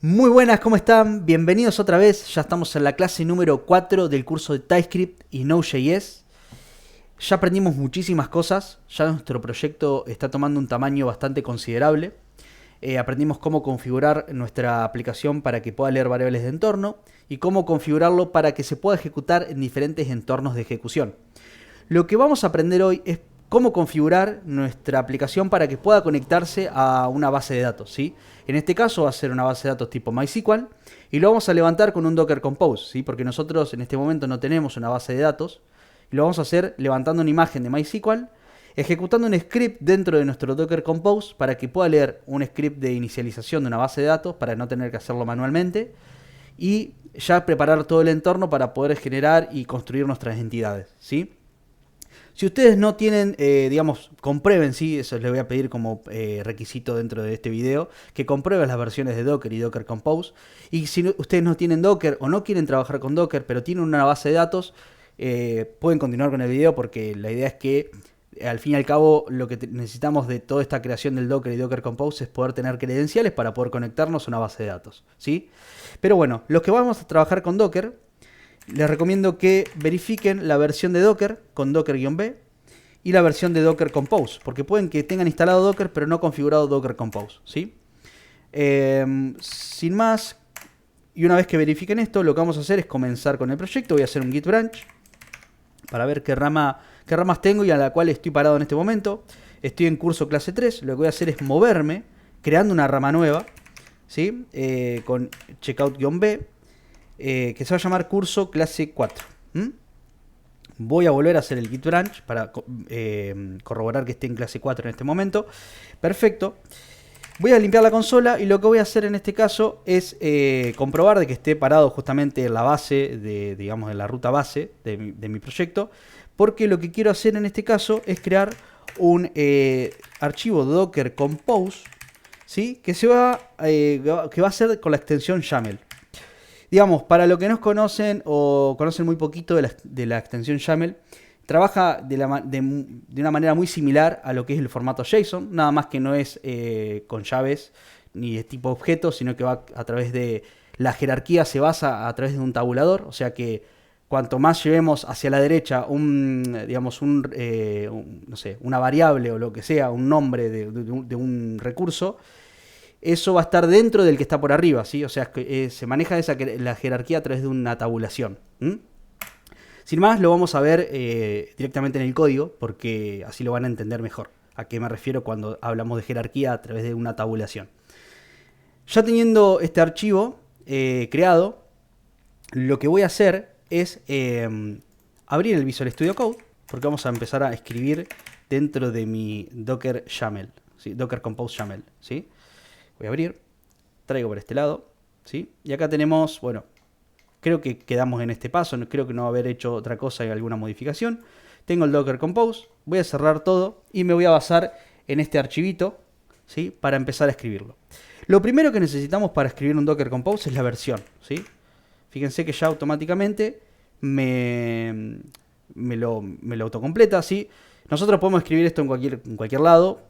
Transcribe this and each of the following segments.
Muy buenas, ¿cómo están? Bienvenidos otra vez. Ya estamos en la clase número 4 del curso de TypeScript y Node.js. Ya aprendimos muchísimas cosas. Ya nuestro proyecto está tomando un tamaño bastante considerable. Aprendimos cómo configurar nuestra aplicación para que pueda leer variables de entorno y cómo configurarlo para que se pueda ejecutar en diferentes entornos de ejecución. Lo que vamos a aprender hoy es cómo configurar nuestra aplicación para que pueda conectarse a una base de datos, ¿sí? En este caso va a ser una base de datos tipo MySQL y lo vamos a levantar con un Docker Compose, ¿sí? Porque nosotros en este momento no tenemos una base de datos y lo vamos a hacer levantando una imagen de MySQL, ejecutando un script dentro de nuestro Docker Compose para que pueda leer un script de inicialización de una base de datos para no tener que hacerlo manualmente y ya preparar todo el entorno para poder generar y construir nuestras entidades, ¿sí? Si ustedes no tienen, digamos, comprueben, sí, eso les voy a pedir como requisito dentro de este video, que comprueben las versiones de Docker y Docker Compose. Y si ustedes no tienen Docker o no quieren trabajar con Docker, pero tienen una base de datos, pueden continuar con el video porque la idea es que al fin y al cabo lo que necesitamos de toda esta creación del Docker y Docker Compose es poder tener credenciales para poder conectarnos a una base de datos, ¿sí? Pero bueno, los que vamos a trabajar con Docker, les recomiendo que verifiquen la versión de Docker con Docker-B y la versión de Docker Compose, porque pueden que tengan instalado Docker pero no configurado Docker Compose, ¿sí? Sin más, y una vez que verifiquen esto, lo que vamos a hacer es comenzar con el proyecto. Voy a hacer un git branch para ver qué ramas tengo y a la cual estoy parado en este momento. Estoy en curso clase 3, lo que voy a hacer es moverme, creando una rama nueva, ¿sí? Con checkout-b, que se va a llamar curso clase 4. Voy a volver a hacer el git branch para corroborar que esté en clase 4 en este momento. Perfecto. Voy a limpiar la consola y lo que voy a hacer en este caso es comprobar de que esté parado justamente en la base, digamos en la ruta base de mi proyecto. Porque lo que quiero hacer en este caso es crear un archivo Docker Compose, ¿sí? que va a ser con la extensión YAML. Digamos, para los que no conocen o conocen muy poquito de la extensión YAML, trabaja de una manera muy similar a lo que es el formato JSON, nada más que no es con llaves ni de tipo objeto, sino que va a través de la jerarquía, se basa a través de un tabulador, o sea que cuanto más llevemos hacia la derecha digamos no sé, una variable o lo que sea, un nombre de un recurso, eso va a estar dentro del que está por arriba, ¿sí? O sea, se maneja la jerarquía a través de una tabulación. Sin más, lo vamos a ver directamente en el código, porque así lo van a entender mejor. ¿A qué me refiero cuando hablamos de jerarquía a través de una tabulación? Ya teniendo este archivo creado, lo que voy a hacer es abrir el Visual Studio Code, porque vamos a empezar a escribir dentro de mi Docker YAML, ¿sí? Docker Compose YAML, ¿sí? Voy a abrir, traigo por este lado, ¿sí? Y acá tenemos, bueno, creo que quedamos en este paso, creo que no haber hecho otra cosa y alguna modificación. Tengo el Docker Compose, voy a cerrar todo y me voy a basar en este archivito, ¿sí? Para empezar a escribirlo. Lo primero que necesitamos para escribir un Docker Compose es la versión, ¿sí? Fíjense que ya automáticamente me lo autocompleta, ¿sí? Nosotros podemos escribir esto en cualquier lado.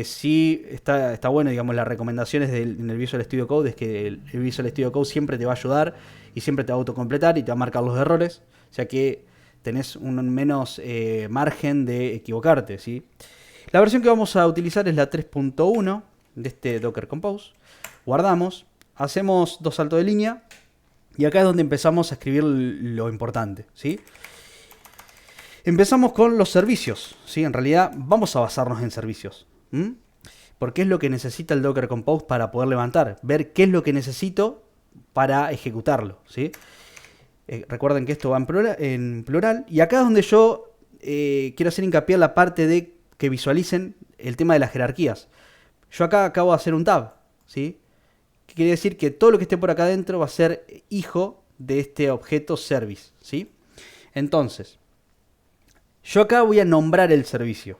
Sí está bueno, digamos, las recomendaciones en el Visual Studio Code es que el Visual Studio Code siempre te va a ayudar y siempre te va a autocompletar y te va a marcar los errores, o sea que tenés un menos margen de equivocarte, ¿sí? La versión que vamos a utilizar es la 3.1 de este Docker Compose. Guardamos, hacemos dos saltos de línea y acá es donde empezamos a escribir lo importante, ¿sí? Empezamos con los servicios, ¿sí? En realidad vamos a basarnos en servicios. Porque es lo que necesita el Docker Compose para poder levantar. Ver qué es lo que necesito para ejecutarlo, ¿sí? Recuerden que esto va en plural. Y acá es donde yo quiero hacer hincapié en la parte de que visualicen el tema de las jerarquías. Yo acá acabo de hacer un tab, ¿sí? Que quiere decir que todo lo que esté por acá adentro va a ser hijo de este objeto service, ¿sí? Entonces, yo acá voy a nombrar el servicio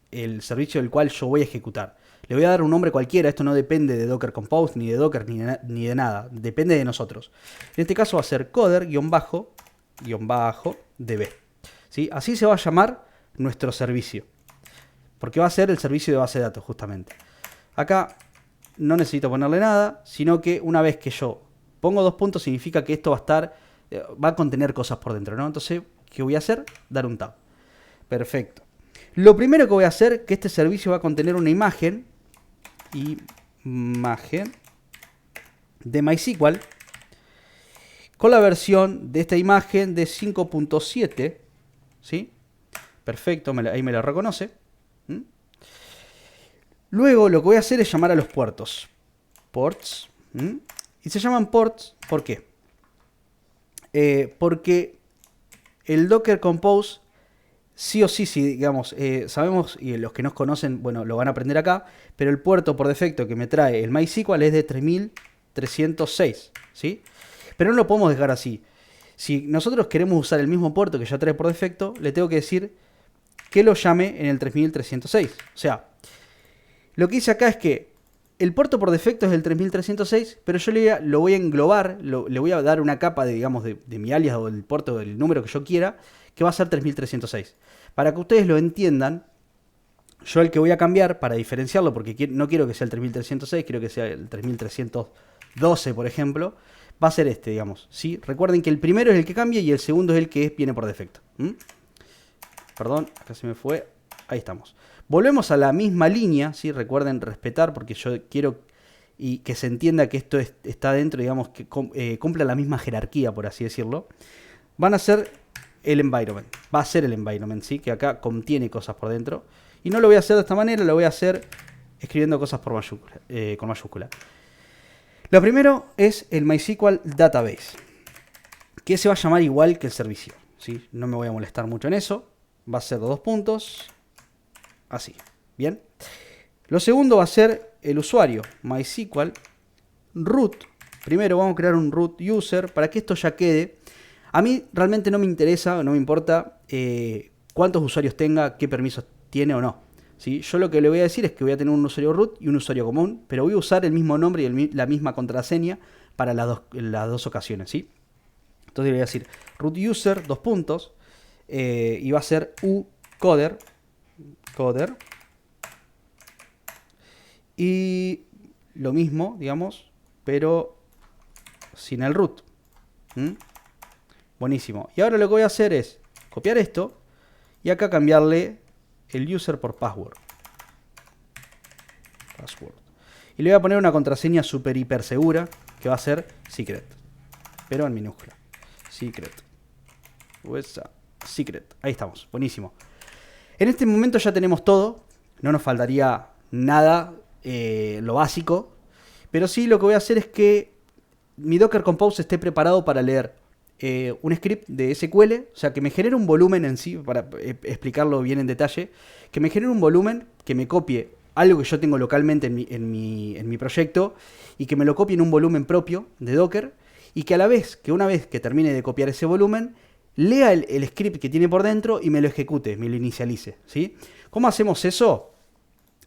del cual yo voy a ejecutar. Le voy a dar un nombre cualquiera, esto no depende de Docker Compose, ni de Docker, ni de nada, depende de nosotros. En este caso va a ser coder-db, ¿sí? Así se va a llamar nuestro servicio, porque va a ser el servicio de base de datos justamente. Acá no necesito ponerle nada, sino que una vez que yo pongo 2 puntos significa que esto va a estar, va a contener cosas por dentro, ¿no? Entonces, ¿qué voy a hacer? Dar un tab. Perfecto. Lo primero que voy a hacer, que este servicio va a contener una imagen de MySQL con la versión de esta imagen de 5.7, ¿sí? Perfecto, ahí me lo reconoce. ¿Mm? Luego lo que voy a hacer es llamar a los puertos. Ports. ¿Mm? Y se llaman ports, ¿por qué? Porque el Docker Compose, sí o sí, digamos, sabemos, y los que nos conocen, bueno, lo van a aprender acá, pero el puerto por defecto que me trae el MySQL es de 3306, ¿sí? Pero no lo podemos dejar así. Si nosotros queremos usar el mismo puerto que ya trae por defecto, le tengo que decir que lo llame en el 3306. O sea, lo que hice acá es que el puerto por defecto es el 3306, pero yo lo voy a englobar, le voy a dar una capa de, digamos, de mi alias o del puerto del número que yo quiera, que va a ser 3306. Para que ustedes lo entiendan, yo el que voy a cambiar para diferenciarlo, porque no quiero que sea el 3306, quiero que sea el 3312, por ejemplo, va a ser este, digamos, ¿sí? Recuerden que el primero es el que cambia y el segundo es el que viene por defecto. Perdón, acá se me fue. Ahí estamos. Volvemos a la misma línea, ¿sí? Recuerden respetar, porque yo quiero y que se entienda que esto está dentro, digamos, que cumpla la misma jerarquía, por así decirlo. Van a ser el environment. Va a ser el environment, ¿sí? Que acá contiene cosas por dentro. Y no lo voy a hacer de esta manera, lo voy a hacer escribiendo cosas por mayúscula, con mayúscula. Lo primero es el MySQL Database, que se va a llamar igual que el servicio, ¿sí? No me voy a molestar mucho en eso. Va a ser 2 puntos. Así. Bien. Lo segundo va a ser el usuario. MySQL root. Primero vamos a crear un root user para que esto ya quede. A mí realmente no me interesa, no me importa cuántos usuarios tenga, qué permisos tiene o no. ¿Sí? Yo lo que le voy a decir es que voy a tener un usuario root y un usuario común, pero voy a usar el mismo nombre y la misma contraseña para las dos ocasiones, ¿sí? Entonces le voy a decir root user, 2 puntos, y va a ser ucoder, y lo mismo, digamos, pero sin el root. Buenísimo. Y ahora lo que voy a hacer es copiar esto y acá cambiarle el user por password. Y le voy a poner una contraseña super hiper segura que va a ser secret, pero en minúscula. Secret. Secret. Ahí estamos. Buenísimo. En este momento ya tenemos todo. No nos faltaría nada, lo básico. Pero sí, lo que voy a hacer es que mi Docker Compose esté preparado para leer un script de SQL, o sea, que me genere un volumen en sí, para explicarlo bien en detalle, que me genere un volumen, que me copie algo que yo tengo localmente en mi proyecto y que me lo copie en un volumen propio de Docker y que a la vez, que una vez que termine de copiar ese volumen, lea el script que tiene por dentro y me lo ejecute, me lo inicialice, ¿sí? ¿Cómo hacemos eso?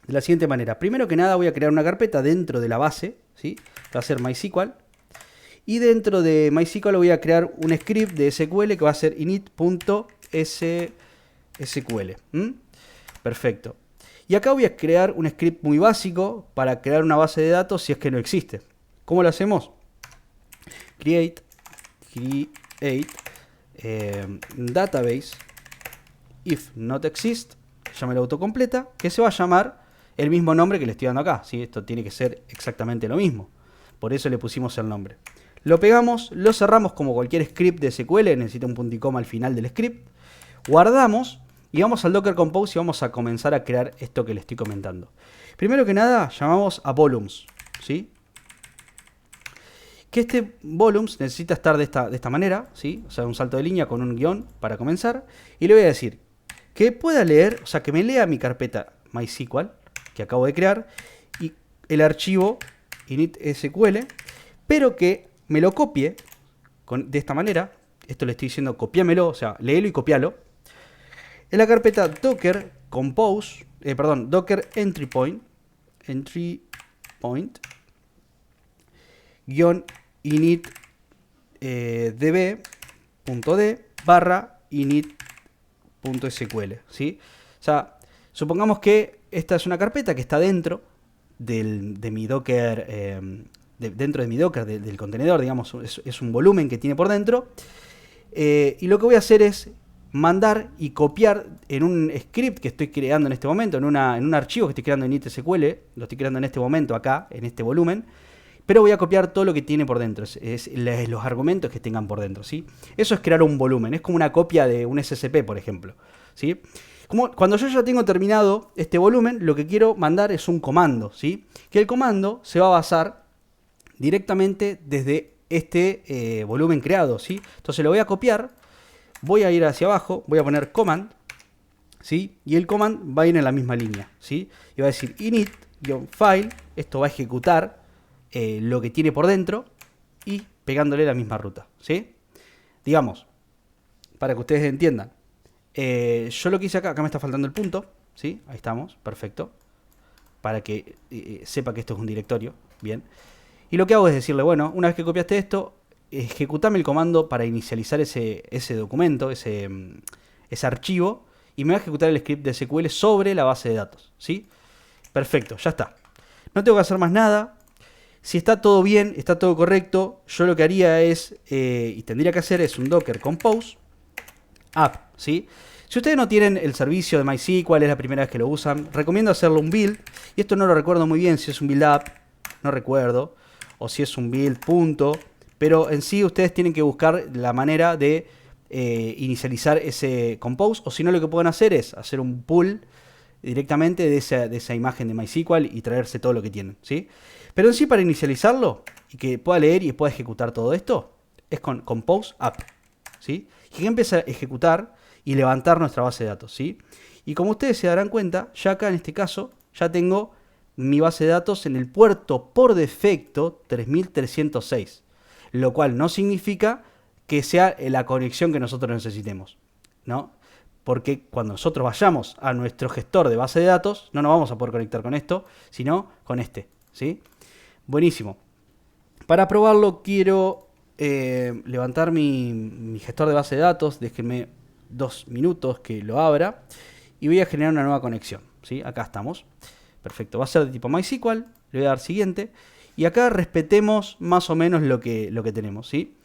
De la siguiente manera. Primero que nada voy a crear una carpeta dentro de la base, ¿sí? Va a ser MySQL. Y dentro de MySQL voy a crear un script de SQL que va a ser init.sql. Perfecto. Y acá voy a crear un script muy básico para crear una base de datos si es que no existe. ¿Cómo lo hacemos? Create database if not exist, llame la autocompleta, que se va a llamar el mismo nombre que le estoy dando acá, ¿sí? Esto tiene que ser exactamente lo mismo. Por eso le pusimos el nombre. Lo pegamos, lo cerramos como cualquier script de SQL, necesita un punto y coma al final del script. Guardamos y vamos al Docker Compose y vamos a comenzar a crear esto que le estoy comentando. Primero que nada, llamamos a volumes, ¿sí? Que este volumes necesita estar de esta manera, ¿sí? O sea, un salto de línea con un guión para comenzar. Y le voy a decir que pueda leer, o sea, que me lea mi carpeta MySQL que acabo de crear y el archivo init.sql, pero que me lo copie de esta manera. Esto le estoy diciendo copiámelo, o sea, léelo y copialo. En la carpeta Docker Compose, Docker Entry Point, guión init db.d barra init.sql, ¿sí? O sea, supongamos que esta es una carpeta que está dentro de mi Docker, dentro de mi Docker, del contenedor, digamos, es un volumen que tiene por dentro. Y lo que voy a hacer es mandar y copiar en un script que estoy creando en este momento, en un archivo que estoy creando en InitSQL, lo estoy creando en este momento acá, en este volumen, pero voy a copiar todo lo que tiene por dentro, los argumentos que tengan por dentro, ¿sí? Eso es crear un volumen, es como una copia de un SCP, por ejemplo, ¿sí? Cuando yo ya tengo terminado este volumen, lo que quiero mandar es un comando, ¿sí? Que el comando se va a basar directamente desde este volumen creado, ¿sí? Entonces lo voy a copiar. Voy a ir hacia abajo, voy a poner command, ¿sí? Y el command va a ir en la misma línea, ¿sí? Y va a decir init-file, esto va a ejecutar lo que tiene por dentro y pegándole la misma ruta, ¿sí? Digamos, para que ustedes entiendan, yo lo que hice acá me está faltando el punto, ¿sí? Ahí estamos, perfecto. Para que sepa que esto es un directorio, bien. Y lo que hago es decirle, bueno, una vez que copiaste esto, ejecutame el comando para inicializar ese documento, ese archivo, y me va a ejecutar el script de SQL sobre la base de datos, ¿sí? Perfecto, ya está. No tengo que hacer más nada. Si está todo bien, está todo correcto, yo lo que haría es, y tendría que hacer, es un docker compose app, ¿sí? Si ustedes no tienen el servicio de MySQL, es la primera vez que lo usan, recomiendo hacerlo un build, y esto no lo recuerdo muy bien, si es un build app, no recuerdo, o si es un build punto, pero en sí ustedes tienen que buscar la manera de inicializar ese compose, o si no lo que pueden hacer es hacer un pull directamente de esa imagen de MySQL y traerse todo lo que tienen, ¿sí? Pero en sí para inicializarlo y que pueda leer y pueda ejecutar todo esto, es con compose app, ¿sí? Y que empieza a ejecutar y levantar nuestra base de datos, ¿sí? Y como ustedes se darán cuenta, ya acá en este caso ya tengo mi base de datos en el puerto por defecto 3306. Lo cual no significa que sea la conexión que nosotros necesitemos, ¿no? Porque cuando nosotros vayamos a nuestro gestor de base de datos, no nos vamos a poder conectar con esto, sino con este, ¿sí? Buenísimo. Para probarlo quiero levantar mi gestor de base de datos, déjenme 2 minutos que lo abra, y voy a generar una nueva conexión, ¿sí? Acá estamos. Perfecto, va a ser de tipo MySQL, le voy a dar siguiente. Y acá respetemos más o menos lo que tenemos, ¿sí?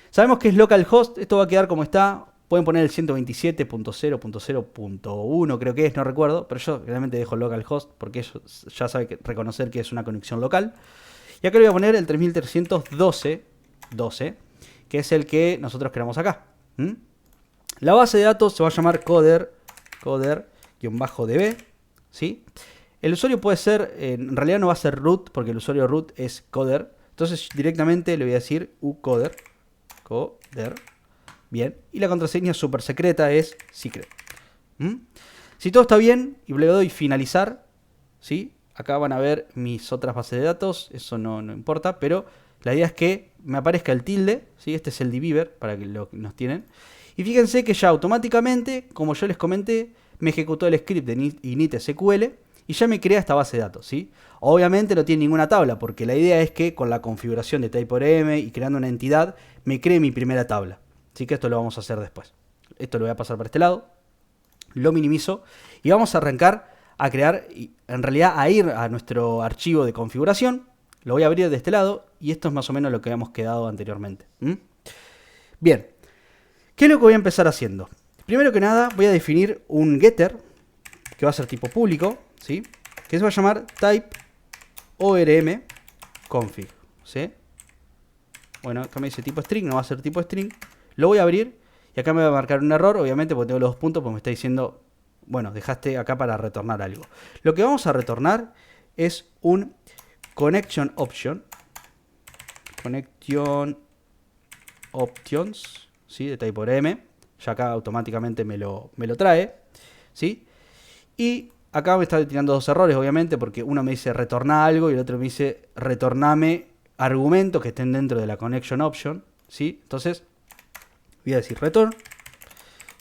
Sabemos que es localhost, esto va a quedar como está. Pueden poner el 127.0.0.1, creo que es, no recuerdo. Pero yo realmente dejo localhost porque eso ya sabe reconocer que es una conexión local. Y acá le voy a poner el 3312, que es el que nosotros creamos acá. La base de datos se va a llamar coder-db, ¿sí? El usuario puede ser, en realidad no va a ser root, porque el usuario root es coder. Entonces directamente le voy a decir ucoder, coder, bien. Y la contraseña súper secreta es secret. Si todo está bien y le doy finalizar, ¿sí? Acá van a ver mis otras bases de datos, eso no importa, pero la idea es que me aparezca el tilde, ¿sí? Este es el dbeaver, para que nos tienen. Y fíjense que ya automáticamente, como yo les comenté, me ejecutó el script de initSQL y ya me crea esta base de datos, ¿sí? Obviamente no tiene ninguna tabla, porque la idea es que con la configuración de type-orm y creando una entidad, me cree mi primera tabla. Así que esto lo vamos a hacer después. Esto lo voy a pasar para este lado, lo minimizo y vamos a arrancar a crear, en realidad a ir a nuestro archivo de configuración. Lo voy a abrir de este lado y esto es más o menos lo que habíamos quedado anteriormente. Bien, ¿qué es lo que voy a empezar haciendo? Primero que nada voy a definir un getter que va a ser tipo público, ¿sí? Que se va a llamar type-orm config, ¿sí? Bueno, acá me dice tipo string, no va a ser tipo string. Lo voy a abrir y acá me va a marcar un error, obviamente porque tengo los 2 puntos, porque me está diciendo, bueno, dejaste acá para retornar algo. Lo que vamos a retornar es un connection option, connection options, ¿sí? De type-orm. Ya acá automáticamente me lo trae, ¿sí? Y acá me está tirando 2 errores, obviamente, porque uno me dice retornar algo y el otro me dice retorname argumentos que estén dentro de la connection option, ¿sí? Entonces voy a decir return.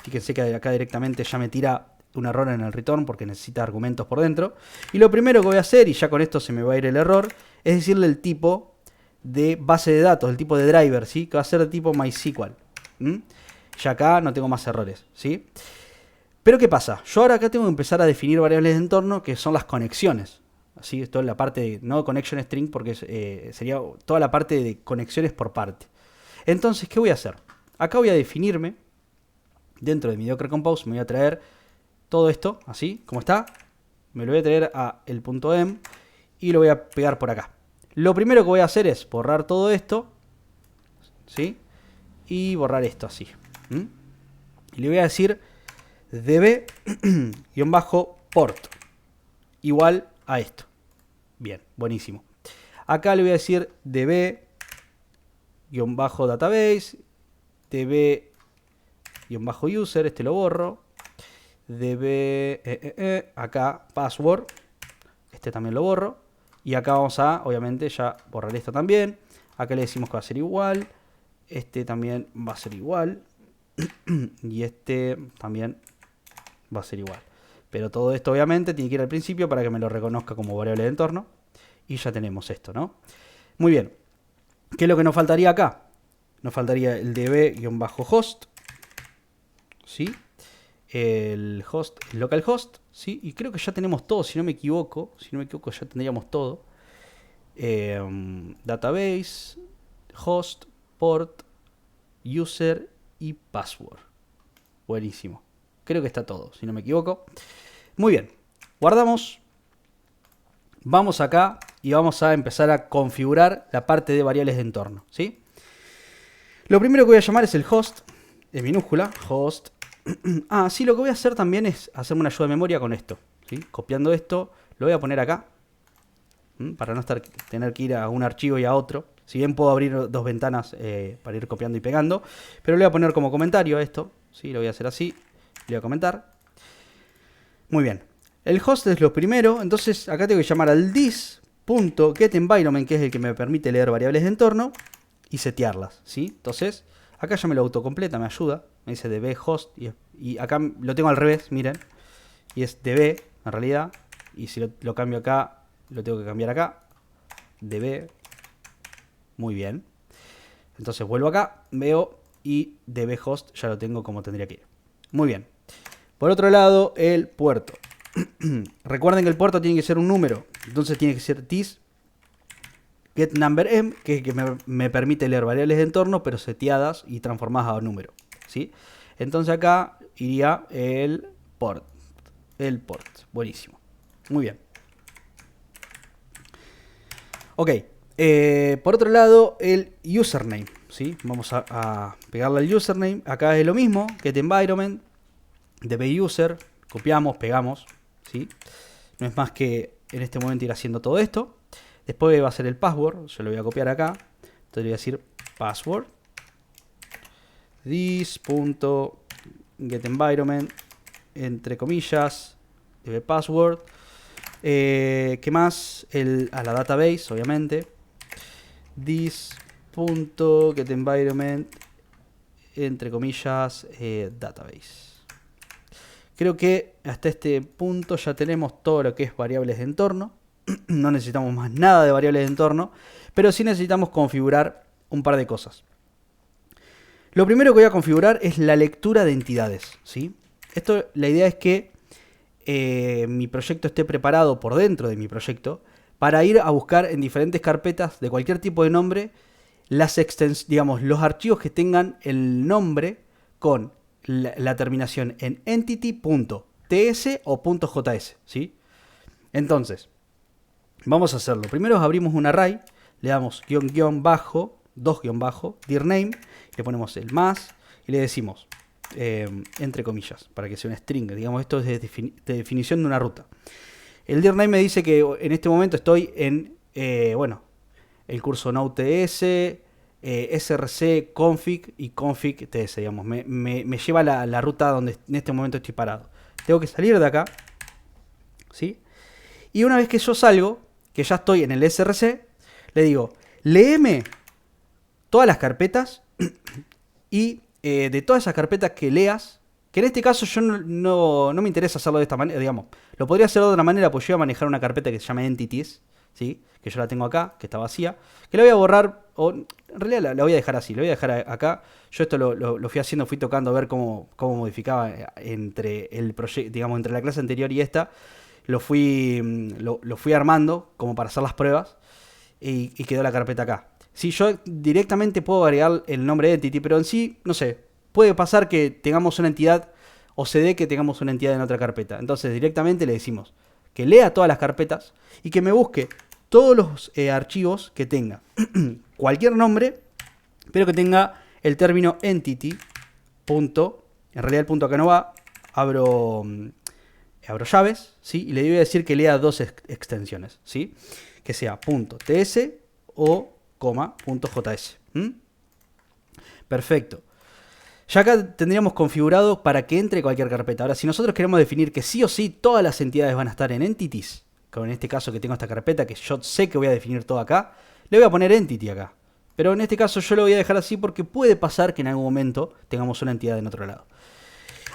Fíjense que acá directamente ya me tira un error en el return porque necesita argumentos por dentro. Y lo primero que voy a hacer, y ya con esto se me va a ir el error, es decirle el tipo de base de datos, el tipo de driver, ¿sí? Que va a ser de tipo MySQL. Ya acá no tengo más errores, ¿sí? Pero ¿qué pasa? Yo ahora acá tengo que empezar a definir variables de entorno que son las conexiones, Así es toda la parte, no connection string, porque sería toda la parte de conexiones por parte. Entonces, ¿qué voy a hacer? Acá voy a definirme, dentro de mi Docker Compose, me voy a traer todo esto, así como está. Me lo voy a traer a el punto .em y lo voy a pegar por acá. Lo primero que voy a hacer es borrar todo esto, ¿sí? Y borrar esto así. Y le voy a decir db-port igual a esto. Bien, buenísimo. Acá le voy a decir db-database, db-user, este lo borro. db, acá password, este también lo borro. Y acá vamos a, obviamente, ya borrar esto también. Acá le decimos que va a ser igual. Este también va a ser igual. Y este también va a ser igual. Pero todo esto obviamente tiene que ir al principio para que me lo reconozca como variable de entorno. Y ya tenemos esto, ¿no? Muy bien. ¿Qué es lo que nos faltaría acá? Nos faltaría el db-host. ¿Sí? El host, el localhost. ¿Sí? Y creo que ya tenemos todo, si no me equivoco. Si no me equivoco ya tendríamos todo. Database, host, port, user y password. Buenísimo. Creo que está todo, si no me equivoco. Muy bien. Guardamos. Vamos acá y vamos a empezar a configurar la parte de variables de entorno, ¿sí? Lo primero que voy a llamar es el host, en minúscula, host. Sí, lo que voy a hacer también es hacerme una ayuda de memoria con esto, ¿sí? Copiando esto, lo voy a poner acá, para no tener que ir a un archivo y a otro. Si bien puedo abrir dos ventanas para ir copiando y pegando, pero le voy a poner como comentario esto, ¿sí? Lo voy a hacer así, le voy a comentar. Muy bien. El host es lo primero, entonces acá tengo que llamar al this.getEnvironment, que es el que me permite leer variables de entorno y setearlas, ¿sí? Entonces, acá ya me lo autocompleta, me ayuda. Me dice db-host y acá lo tengo al revés, miren. Y es db, en realidad. Y si lo cambio acá, lo tengo que cambiar acá. db. Muy bien. Entonces vuelvo acá, veo y db-host ya lo tengo como tendría que ir. Muy bien. Por otro lado, el puerto. Recuerden que el puerto tiene que ser un número. Entonces tiene que ser this getNumberEm, que es el que me permite leer variables de entorno, pero seteadas y transformadas a un número, ¿sí? Entonces acá iría el port. El port. Buenísimo. Muy bien. Ok. Por otro lado, el username, ¿sí? Vamos a pegarle al username. Acá es lo mismo. getEnvironment. db-user. Copiamos, pegamos, ¿sí? No es más que en este momento ir haciendo todo esto. Después va a ser el password. Yo lo voy a copiar acá. Entonces le voy a decir password. This.getEnvironment, entre comillas, db-password. ¿Qué más? A la database, obviamente. This.getEnvironment, entre comillas, database. Creo que hasta este punto ya tenemos todo lo que es variables de entorno. No necesitamos más nada de variables de entorno, pero sí necesitamos configurar un par de cosas. Lo primero que voy a configurar es la lectura de entidades, ¿sí? La idea es que mi proyecto esté preparado por dentro de mi proyecto para ir a buscar en diferentes carpetas de cualquier tipo de nombre digamos, los archivos que tengan el nombre con la terminación en entity.ts o .js, ¿sí? Entonces, vamos a hacerlo. Primero abrimos un array, le damos dos guión bajo, dirname, le ponemos el más y le decimos, entre comillas, para que sea una string. Digamos, esto es de definición de una ruta. El dirname me dice que en este momento estoy en, el curso Node.ts, src, config y config ts, digamos. Me lleva a la ruta donde en este momento estoy parado. Tengo que salir de acá, ¿sí? Y una vez que yo salgo, que ya estoy en el src, le digo, léeme todas las carpetas y de todas esas carpetas que leas, que en este caso yo no me interesa hacerlo de esta manera, digamos. Lo podría hacer de otra manera, pues yo voy a manejar una carpeta que se llama entities, ¿sí? Que yo la tengo acá, que está vacía, que la voy a borrar, o en realidad la voy a dejar así, la voy a dejar acá. Yo esto lo fui haciendo, fui tocando a ver cómo modificaba entre el proyecto, digamos, entre la clase anterior y esta. lo fui armando como para hacer las pruebas y quedó la carpeta acá. Si yo directamente puedo agregar el nombre de entity, pero en sí, no sé, puede pasar que tengamos una entidad o se dé que tengamos una entidad en otra carpeta. Entonces directamente le decimos que lea todas las carpetas y que me busque todos los archivos que tenga cualquier nombre, pero que tenga el término entity. Punto, en realidad el punto acá no va, abro llaves, ¿sí? Y le voy a decir que lea dos extensiones, ¿sí? Que sea .ts o .js. Perfecto. Ya acá tendríamos configurado para que entre cualquier carpeta. Ahora, si nosotros queremos definir que sí o sí todas las entidades van a estar en entities, como en este caso que tengo esta carpeta que yo sé que voy a definir todo acá, le voy a poner entity acá. Pero en este caso yo lo voy a dejar así porque puede pasar que en algún momento tengamos una entidad en otro lado.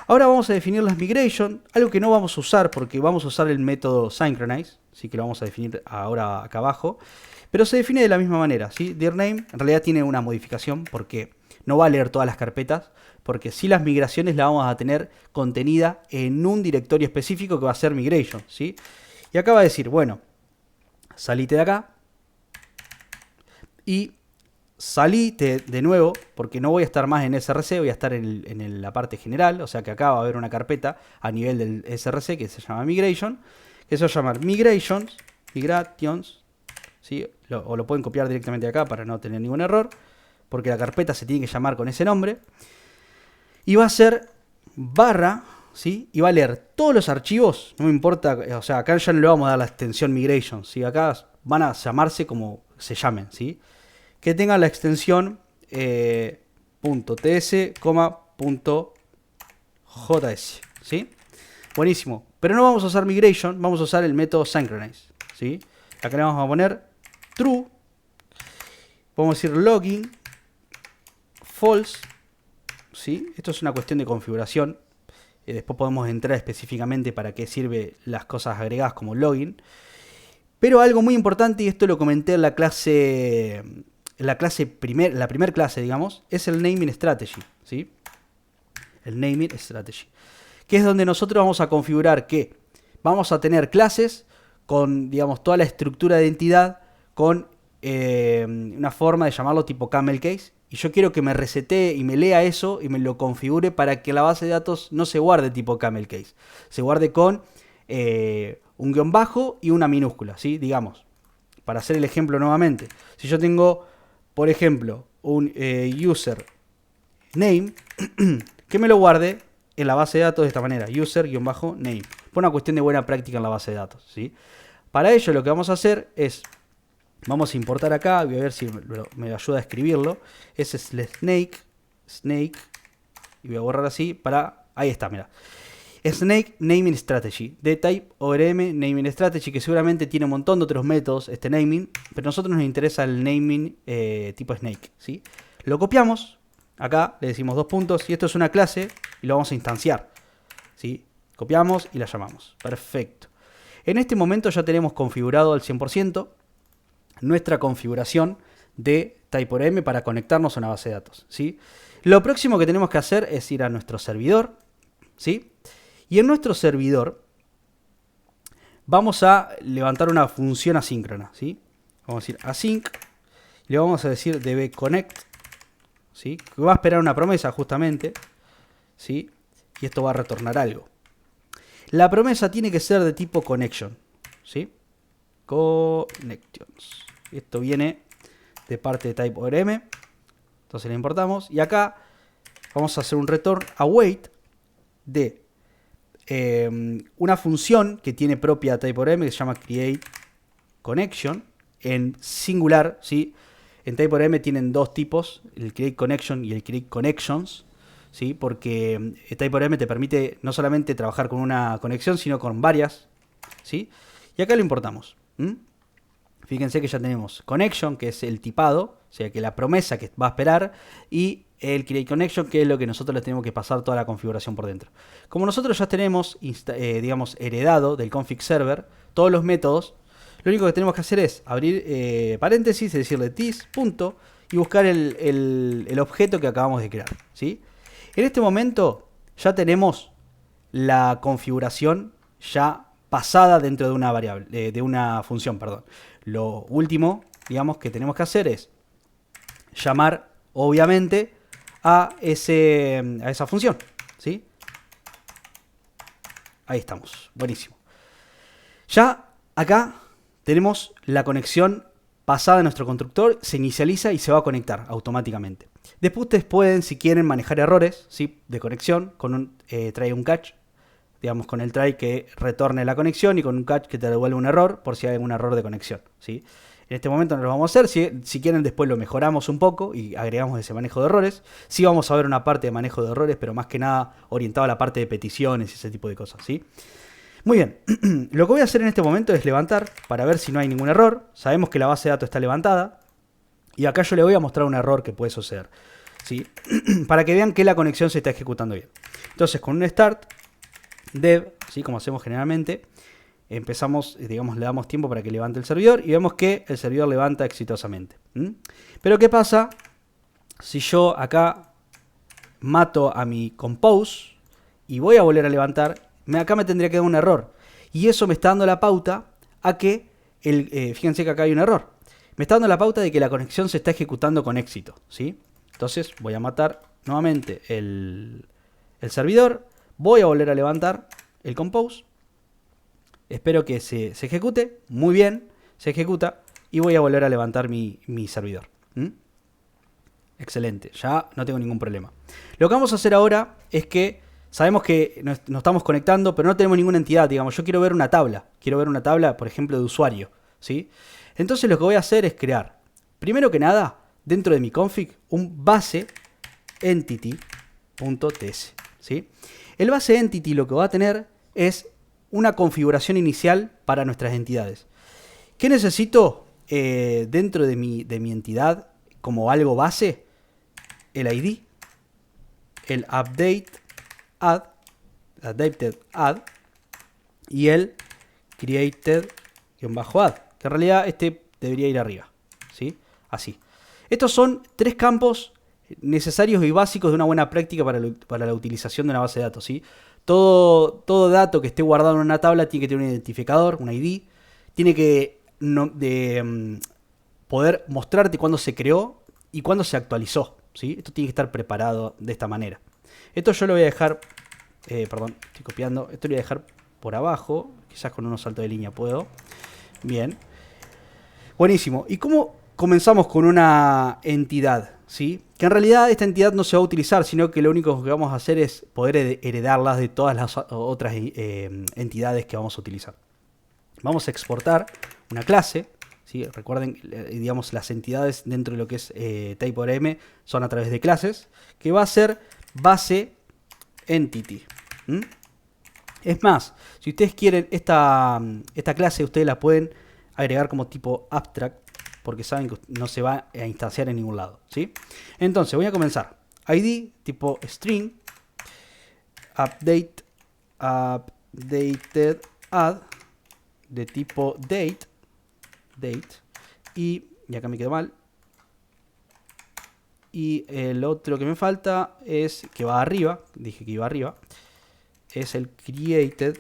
Ahora vamos a definir las migration, algo que no vamos a usar porque vamos a usar el método synchronize, así que lo vamos a definir ahora acá abajo. Pero se define de la misma manera, ¿sí? dirname en realidad tiene una modificación porque no va a leer todas las carpetas, porque sí las migraciones las vamos a tener contenida en un directorio específico que va a ser migration, ¿sí? Y acá va a decir, bueno, salite de acá y salite de nuevo, porque no voy a estar más en SRC, voy a estar en la parte general, o sea que acá va a haber una carpeta a nivel del SRC que se llama migration, que se va a llamar migrations, ¿sí? O lo pueden copiar directamente acá para no tener ningún error, porque la carpeta se tiene que llamar con ese nombre, y va a ser barra, ¿sí? Y va a leer todos los archivos, no me importa, o sea, acá ya no le vamos a dar la extensión migration, ¿sí? Acá van a llamarse como se llamen, ¿sí? Que tengan la extensión .ts, .js, ¿sí? Buenísimo. Pero no vamos a usar migration, vamos a usar el método synchronize, ¿sí? Acá le vamos a poner true. Vamos a decir login false, ¿sí? Esto es una cuestión de configuración. Después podemos entrar específicamente para qué sirve las cosas agregadas como login. Pero algo muy importante, y esto lo comenté en la clase... la primera clase, digamos, es el naming strategy, ¿sí? El naming strategy. Que es donde nosotros vamos a configurar que vamos a tener clases con, digamos, toda la estructura de identidad con una forma de llamarlo tipo camel case. Y yo quiero que me resetee y me lea eso y me lo configure para que la base de datos no se guarde tipo camel case. Se guarde con un guión bajo y una minúscula, ¿sí? Digamos, para hacer el ejemplo nuevamente. Si yo tengo, por ejemplo, un user name, que me lo guarde en la base de datos de esta manera, user-name, por una cuestión de buena práctica en la base de datos, ¿sí? Para ello lo que vamos a hacer es, vamos a importar acá, voy a ver si me ayuda a escribirlo, es snake, y voy a borrar así para, ahí está, mira. Snake Naming Strategy, de type ORM Naming Strategy, que seguramente tiene un montón de otros métodos, este naming, pero a nosotros nos interesa el naming tipo Snake, ¿sí? Lo copiamos, acá le decimos 2 puntos, y esto es una clase, y lo vamos a instanciar, ¿sí? Copiamos y la llamamos, perfecto. En este momento ya tenemos configurado al 100% nuestra configuración de TypeORM para conectarnos a una base de datos, ¿sí? Lo próximo que tenemos que hacer es ir a nuestro servidor, ¿sí? Y en nuestro servidor vamos a levantar una función asíncrona, ¿sí? Vamos a decir async, y le vamos a decir dbConnect, ¿sí? Que va a esperar una promesa justamente, ¿sí? Y esto va a retornar algo. La promesa tiene que ser de tipo connection, ¿sí? Connections. Esto viene de parte de TypeORM. Entonces le importamos. Y acá vamos a hacer un return await de una función que tiene propia TypeORM que se llama createConnection en singular, ¿sí? En TypeORM tienen dos tipos, el createConnection y el createConnections, ¿sí? Porque TypeORM te permite no solamente trabajar con una conexión, sino con varias, ¿sí? Y acá lo importamos. Fíjense que ya tenemos connection, que es el tipado, o sea que la promesa que va a esperar, y el createConnection, que es lo que nosotros le tenemos que pasar toda la configuración por dentro. Como nosotros ya tenemos, digamos, heredado del config server todos los métodos, lo único que tenemos que hacer es abrir paréntesis, es decirle this, punto, y buscar el objeto que acabamos de crear, ¿sí? En este momento ya tenemos la configuración ya pasada dentro de una variable, de una función, perdón. Lo último, digamos, que tenemos que hacer es llamar, obviamente, a esa función, ¿sí? Ahí estamos, buenísimo. Ya acá tenemos la conexión pasada a nuestro constructor, se inicializa y se va a conectar automáticamente. Después ustedes pueden, si quieren, manejar errores, ¿sí?, de conexión con un try un catch, digamos, con el try que retorne la conexión y con un catch que te devuelve un error por si hay algún error de conexión, ¿sí? En este momento no lo vamos a hacer, si quieren después lo mejoramos un poco y agregamos ese manejo de errores. Sí vamos a ver una parte de manejo de errores, pero más que nada orientado a la parte de peticiones y ese tipo de cosas, ¿sí? Muy bien, lo que voy a hacer en este momento es levantar para ver si no hay ningún error. Sabemos que la base de datos está levantada y acá yo le voy a mostrar un error que puede suceder, ¿sí? Para que vean que la conexión se está ejecutando bien. Entonces con un start dev, ¿sí?, como hacemos generalmente, empezamos, digamos, le damos tiempo para que levante el servidor y vemos que el servidor levanta exitosamente. Pero ¿qué pasa si yo acá mato a mi compose y voy a volver a levantar? Acá me tendría que dar un error. Y eso me está dando la pauta a que, fíjense que acá hay un error. Me está dando la pauta de que la conexión se está ejecutando con éxito, ¿sí? Entonces voy a matar nuevamente el servidor. Voy a volver a levantar el compose. Espero que se ejecute. Muy bien, se ejecuta. Y voy a volver a levantar mi servidor. Excelente, ya no tengo ningún problema. Lo que vamos a hacer ahora es que sabemos que nos estamos conectando, pero no tenemos ninguna entidad. Digamos, yo quiero ver una tabla. Quiero ver una tabla, por ejemplo, de usuario, ¿sí? Entonces lo que voy a hacer es crear, primero que nada, dentro de mi config, un base entity.ts, ¿sí? El base entity lo que va a tener es una configuración inicial para nuestras entidades. ¿Qué necesito dentro de mi entidad como algo base? El ID, el updated add y el created-add, que en realidad este debería ir arriba, ¿sí? Así. Estos son tres campos necesarios y básicos de una buena práctica para la utilización de una base de datos, ¿sí? Todo dato que esté guardado en una tabla tiene que tener un identificador, un ID, tiene que poder mostrarte cuándo se creó y cuándo se actualizó, ¿sí? Esto tiene que estar preparado de esta manera. Esto yo lo voy a dejar, perdón, estoy copiando, esto lo voy a dejar por abajo, quizás con unos saltos de línea puedo. Bien. Buenísimo. ¿Y cómo comenzamos con una entidad? ¿Sí? Que en realidad esta entidad no se va a utilizar, sino que lo único que vamos a hacer es poder heredarlas de todas las otras entidades que vamos a utilizar. Vamos a exportar una clase, ¿sí? Recuerden, digamos, las entidades dentro de lo que es Type.orm son a través de clases, que va a ser base entity. Es más, si ustedes quieren esta clase, ustedes la pueden agregar como tipo abstract, porque saben que no se va a instanciar en ningún lado, ¿sí? Entonces voy a comenzar. ID tipo string, updated add de tipo date, y acá me quedó mal. Y el otro que me falta es que va arriba, dije que iba arriba, es el created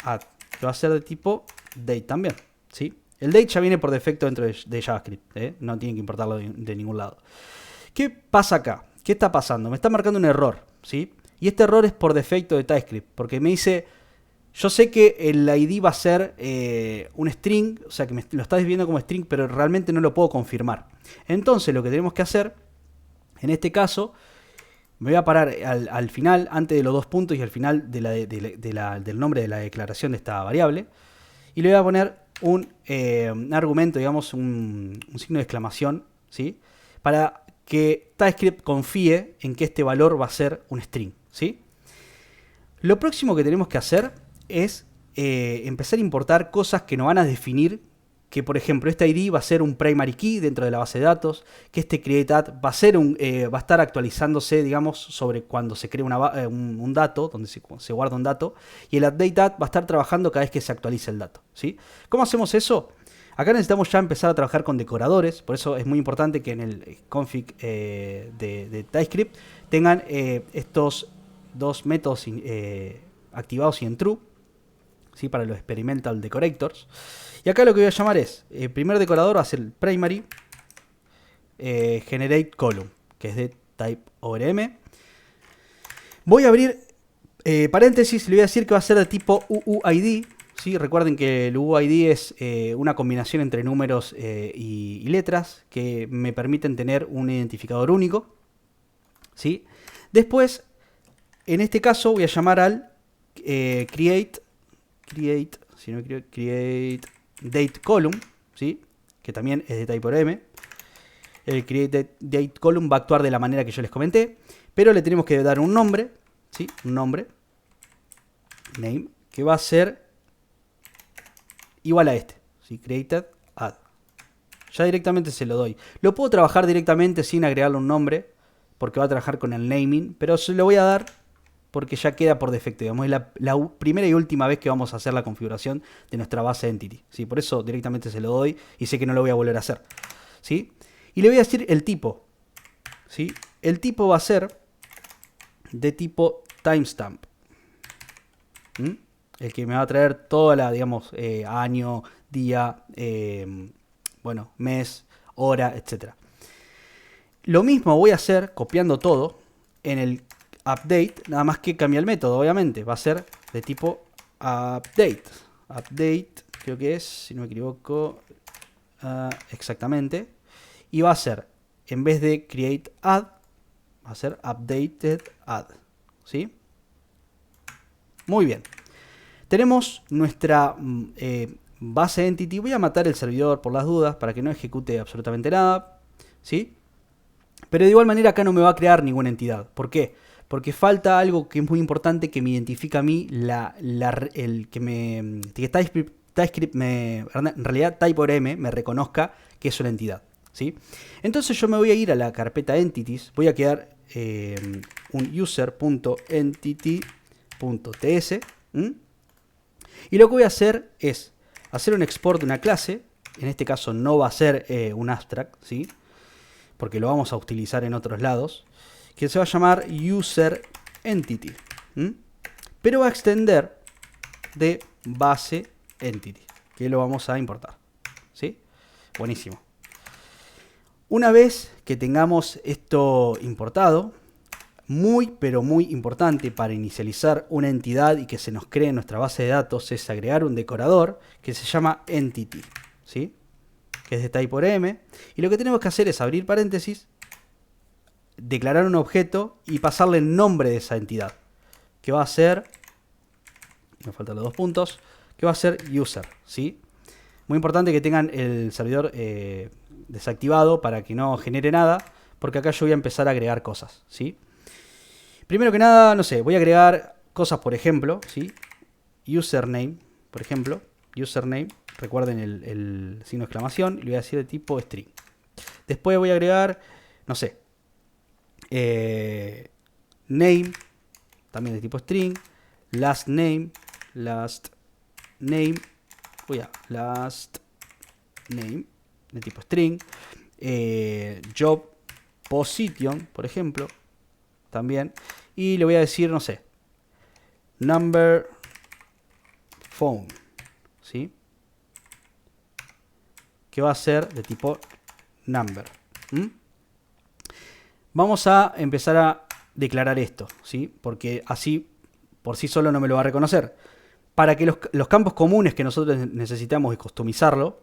add, que va a ser de tipo date también, ¿sí? El date ya viene por defecto dentro de JavaScript, no tienen que importarlo de ningún lado. ¿Qué pasa acá? ¿Qué está pasando? Me está marcando un error, ¿sí? Y este error es por defecto de TypeScript, porque me dice, yo sé que el ID va a ser un string, o sea que lo está viendo como string, pero realmente no lo puedo confirmar. Entonces lo que tenemos que hacer, en este caso, me voy a parar al final, antes de los dos puntos y al final del nombre de la declaración de esta variable, y le voy a poner un argumento, digamos, un signo de exclamación, ¿sí? Para que TypeScript confíe en que este valor va a ser un string, ¿sí? Lo próximo que tenemos que hacer es empezar a importar cosas que nos van a definir que, por ejemplo, este ID va a ser un primary key dentro de la base de datos, que este createAdd va a estar actualizándose, digamos, sobre cuando se crea un dato, donde se guarda un dato, y el updateAdd va a estar trabajando cada vez que se actualiza el dato, ¿sí? ¿Cómo hacemos eso? Acá necesitamos ya empezar a trabajar con decoradores, por eso es muy importante que en el config de TypeScript tengan estos dos métodos activados y en true. ¿sí? Para los experimental decorators. Y acá lo que voy a llamar es, el primer decorador va a ser el primary generate column, que es de type ORM. Voy a abrir paréntesis, le voy a decir que va a ser de tipo UUID. ¿Sí? Recuerden que el UUID es una combinación entre números y letras que me permiten tener un identificador único. ¿Sí? Después, en este caso, voy a llamar al create date column, ¿sí? Que también es de type ORM. El create date column va a actuar de la manera que yo les comenté, pero le tenemos que dar un nombre, ¿sí? Un nombre, name, que va a ser igual a este, ¿sí? Created add. Ya directamente se lo doy. Lo puedo trabajar directamente sin agregarle un nombre, porque va a trabajar con el naming, pero se lo voy a dar porque ya queda por defecto. Digamos, es la primera y última vez que vamos a hacer la configuración de nuestra base entity, ¿sí? Por eso directamente se lo doy y sé que no lo voy a volver a hacer, ¿sí? Y le voy a decir el tipo, ¿sí? El tipo va a ser de tipo timestamp. El que me va a traer toda la, digamos, año, día, bueno, mes, hora, etc. Lo mismo voy a hacer copiando todo en el update, nada más que cambia el método, obviamente. Va a ser de tipo update. Update, creo que es, si no me equivoco, exactamente. Y va a ser, en vez de create add, va a ser updated add. ¿Sí? Muy bien. Tenemos nuestra base entity. Voy a matar el servidor por las dudas para que no ejecute absolutamente nada, ¿sí? Pero de igual manera acá no me va a crear ninguna entidad. ¿Por qué? Porque falta algo que es muy importante que me identifica a mí, que TypeScript en realidad TypeORM me reconozca que es una entidad, ¿sí? Entonces yo me voy a ir a la carpeta entities, voy a crear un user.entity.ts, y lo que voy a hacer es hacer un export de una clase. En este caso no va a ser un abstract, ¿sí? Porque lo vamos a utilizar en otros lados, que se va a llamar userEntity, pero va a extender de base entity, que lo vamos a importar, ¿sí? Buenísimo. Una vez que tengamos esto importado, muy pero muy importante para inicializar una entidad y que se nos cree en nuestra base de datos es agregar un decorador que se llama entity, ¿sí? Que es de type ORM, y lo que tenemos que hacer es abrir paréntesis, declarar un objeto y pasarle el nombre de esa entidad, que va a ser, me faltan los 2 puntos, que va a ser user, ¿sí? Muy importante que tengan el servidor desactivado para que no genere nada, porque acá yo voy a empezar a agregar cosas, ¿sí? Primero que nada, no sé, voy a agregar cosas, por ejemplo, ¿sí? Username, por ejemplo, username. Recuerden el signo de exclamación y le voy a decir de tipo string. Después voy a agregar, no sé, name, también de tipo string. Last name, last name de tipo string. Job position, por ejemplo, también. Y le voy a decir, no sé, number phone, ¿sí? Que va a ser de tipo number. Vamos a empezar a declarar esto, ¿sí? Porque así por sí solo no me lo va a reconocer. Para que los campos comunes que nosotros necesitamos y customizarlo,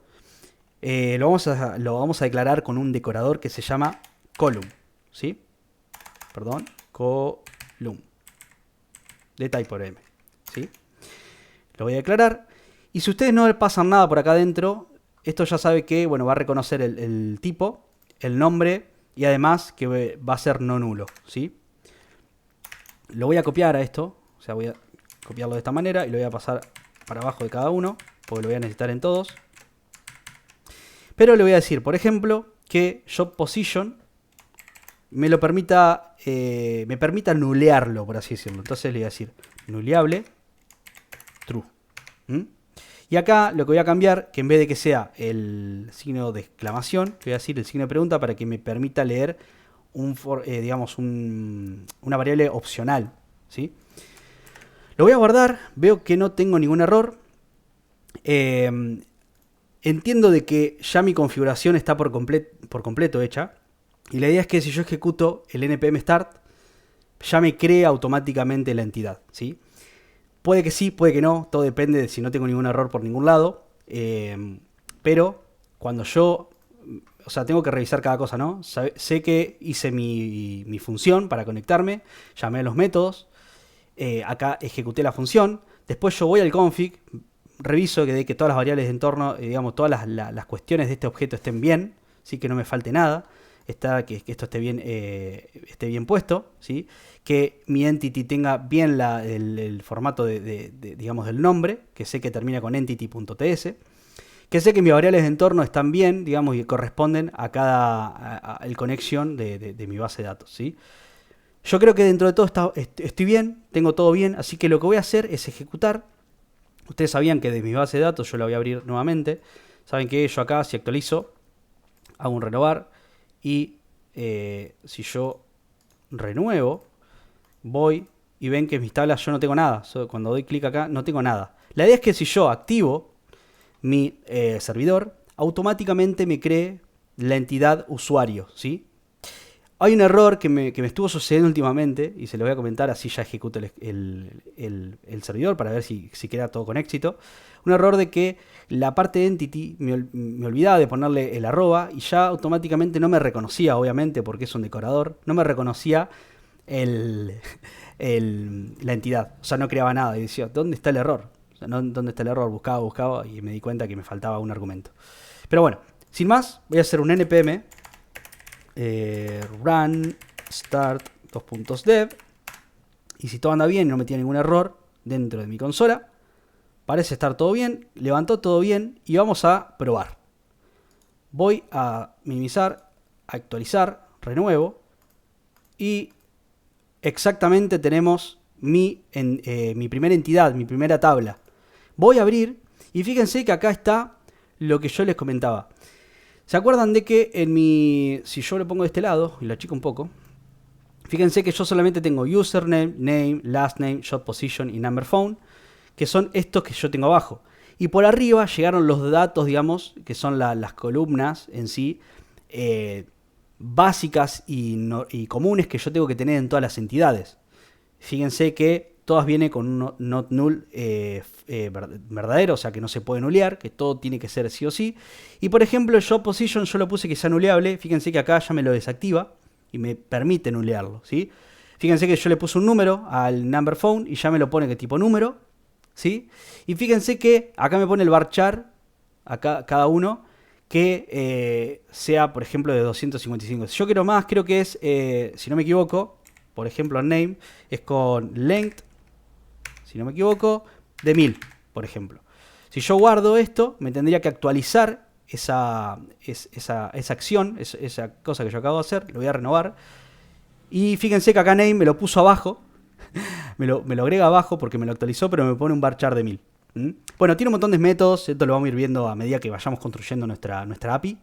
lo vamos a declarar con un decorador que se llama column, ¿sí? Perdón, column de type ORM, ¿sí? Lo voy a declarar. Y si ustedes no le pasan nada por acá adentro, esto ya sabe que, bueno, va a reconocer el tipo, el nombre y además que va a ser no nulo, ¿sí? Lo voy a copiar a esto, o sea, voy a copiarlo de esta manera y lo voy a pasar para abajo de cada uno, porque lo voy a necesitar en todos. Pero le voy a decir, por ejemplo, que job position me permita nulearlo, por así decirlo. Entonces le voy a decir nuleable true. Y acá lo que voy a cambiar, que en vez de que sea el signo de exclamación, voy a decir el signo de pregunta para que me permita leer digamos una variable opcional, ¿sí? Lo voy a guardar, veo que no tengo ningún error. Entiendo de que ya mi configuración está por completo hecha. Y la idea es que si yo ejecuto el npm start, ya me crea automáticamente la entidad, ¿sí? Puede que sí, puede que no, todo depende de si no tengo ningún error por ningún lado. Pero cuando yo, o sea, tengo que revisar cada cosa, ¿no? Sé que hice mi función para conectarme, llamé a los métodos, acá ejecuté la función, después yo voy al config, reviso que todas las variables de entorno, digamos, todas las cuestiones de este objeto estén bien, ¿sí? Que no me falte nada. Que esto esté bien puesto, ¿sí? Que mi entity tenga bien el formato digamos, del nombre, que sé que termina con entity.ts, que sé que mis variables de entorno están bien, digamos, y corresponden a cada el connection de mi base de datos, ¿sí? Yo creo que dentro de todo estoy bien, tengo todo bien, así que lo que voy a hacer es ejecutar. Ustedes sabían que de mi base de datos yo la voy a abrir nuevamente. Saben que yo acá, si actualizo, hago un renovar. Y si yo renuevo, voy y ven que en mis tablas yo no tengo nada. Cuando doy clic acá no tengo nada. La idea es que si yo activo mi servidor, automáticamente me cree la entidad usuario, ¿sí? Hay un error que me estuvo sucediendo últimamente y se lo voy a comentar, así ya ejecuto el servidor para ver si queda todo con éxito. Un error de que la parte de entity me olvidaba de ponerle el arroba y ya automáticamente no me reconocía, obviamente, porque es un decorador, no me reconocía la entidad. O sea, no creaba nada y decía, ¿dónde está el error? O sea, ¿dónde está el error? Buscaba y me di cuenta que me faltaba un argumento. Pero bueno, sin más, voy a hacer un npm run start .dev y si todo anda bien y no me tiene ningún error dentro de mi consola, parece estar todo bien, levantó todo bien y vamos a probar. Voy a minimizar, actualizar, renuevo y exactamente tenemos mi primera entidad, mi primera tabla. Voy a abrir y fíjense que acá está lo que yo les comentaba. ¿Se acuerdan de que si yo lo pongo de este lado y lo achico un poco, fíjense que yo solamente tengo username, name, last name, job position y number phone, que son estos que yo tengo abajo. Y por arriba llegaron los datos, digamos, que son las columnas en sí, básicas y comunes que yo tengo que tener en todas las entidades. Fíjense que todas vienen con un not null verdadero, o sea que no se puede nulear, que todo tiene que ser sí o sí. Y por ejemplo, el job position yo lo puse que sea nuleable. Fíjense que acá ya me lo desactiva y me permite nulearlo, ¿sí? Fíjense que yo le puse un número al number phone y ya me lo pone que tipo número, ¿sí? Y fíjense que acá me pone el varchar, acá cada uno, que sea, por ejemplo, de 255. Si yo quiero más, creo que es, si no me equivoco, por ejemplo, el name es con length, si no me equivoco, de 1000, por ejemplo. Si yo guardo esto, me tendría que actualizar esa acción, esa cosa que yo acabo de hacer. Lo voy a renovar. Y fíjense que acá name me lo puso abajo. me lo agrega abajo porque me lo actualizó, pero me pone un varchar de 1000. Bueno, tiene un montón de métodos. Esto lo vamos a ir viendo a medida que vayamos construyendo nuestra API.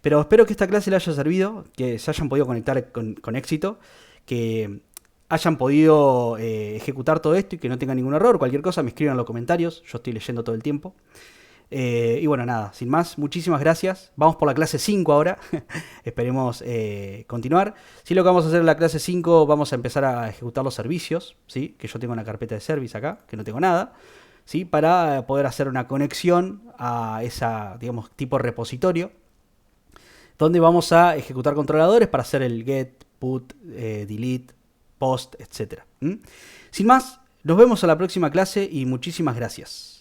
Pero espero que esta clase le haya servido, que se hayan podido conectar con éxito, que hayan podido ejecutar todo esto y que no tengan ningún error. Cualquier cosa me escriban en los comentarios, yo estoy leyendo todo el tiempo. Y bueno, nada, sin más, muchísimas gracias. Vamos por la clase 5 ahora. Esperemos continuar. Si lo que vamos a hacer en la clase 5, vamos a empezar a ejecutar los servicios, ¿sí? Que yo tengo una carpeta de service acá, que no tengo nada, ¿sí? Para poder hacer una conexión a esa, digamos, tipo repositorio, donde vamos a ejecutar controladores para hacer el get, put, delete, post, etc. Sin más, nos vemos a la próxima clase y muchísimas gracias.